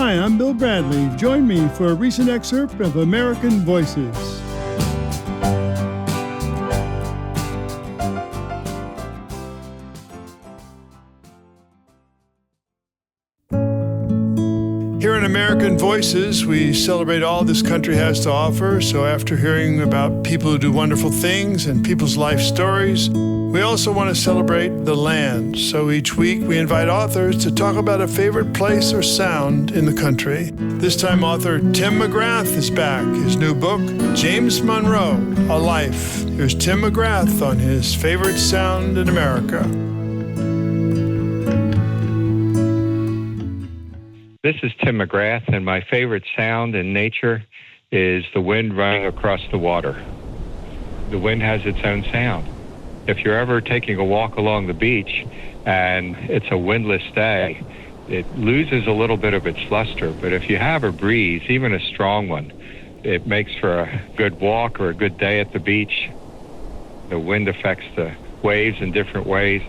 Hi, I'm Bill Bradley. Join me for a recent excerpt of American Voices. Here in American Voices, we celebrate all this country has to offer. So after hearing about people who do wonderful things and people's life stories, we also want to celebrate the land. So each week we invite authors to talk about a favorite place or sound in the country. This time author Tim McGrath is back. His new book, James Monroe, A Life. Here's Tim McGrath on his favorite sound in America. This is Tim McGrath, and my favorite sound in nature is the wind running across the water. The wind has its own sound. If you're ever taking a walk along the beach and it's a windless day, it loses a little bit of its luster. But if you have a breeze, even a strong one, it makes for a good walk or a good day at the beach. The wind affects the waves in different ways.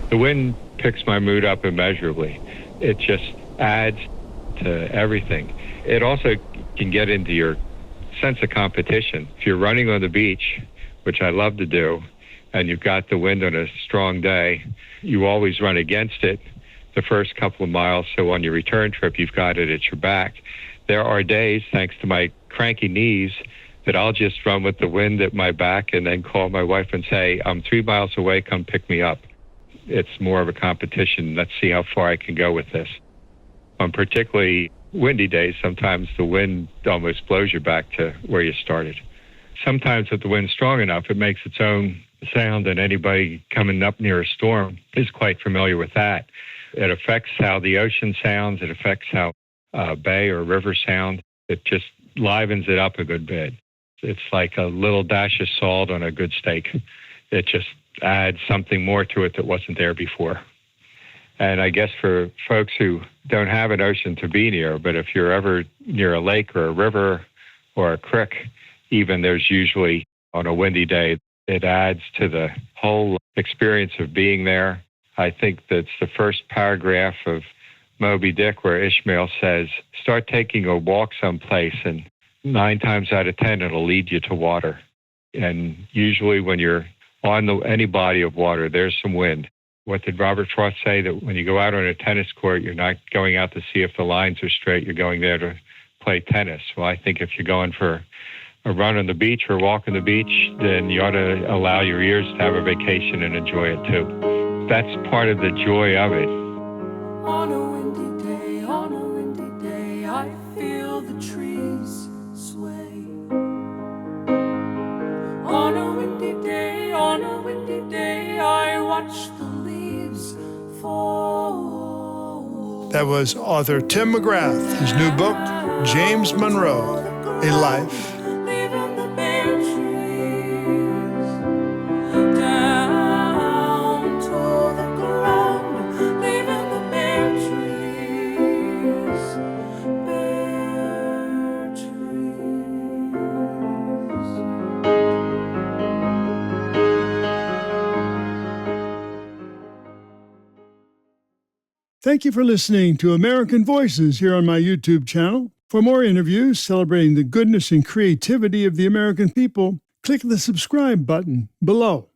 The wind picks my mood up immeasurably. It just adds to everything. It also can get into your sense of competition. If you're running on the beach, which I love to do, and you've got the wind on a strong day, you always run against it the first couple of miles, so on your return trip, you've got it at your back. There are days, thanks to my cranky knees, that I'll just run with the wind at my back and then call my wife and say, I'm 3 miles away, come pick me up. It's more of a competition. Let's see how far I can go with this. On particularly windy days, sometimes the wind almost blows you back to where you started. Sometimes if the wind's strong enough, it makes its own sound, and anybody coming up near a storm is quite familiar with that. It affects how the ocean sounds. It affects how bay or river sound. It just livens it up a good bit. It's like a little dash of salt on a good steak. It just adds something more to it that wasn't there before. And I guess for folks who don't have an ocean to be near, but if you're ever near a lake or a river or a creek, even there's usually on a windy day, it adds to the whole experience of being there. I think that's the first paragraph of Moby Dick where Ishmael says, start taking a walk someplace and 9 times out of 10, it'll lead you to water. And usually when you're on any body of water, there's some wind. What did Robert Frost say? That when you go out on a tennis court, you're not going out to see if the lines are straight. You're going there to play tennis. Well, I think if you're going for a run on the beach or a walk on the beach, then you ought to allow your ears to have a vacation and enjoy it too. That's part of the joy of it. On a windy day, I feel the trees sway. On a windy day, I watch the leaves fall. That was author Tim McGrath, his new book, James Monroe, A Life. Thank you for listening to American Voices here on my YouTube channel. For more interviews celebrating the goodness and creativity of the American people, click the subscribe button below.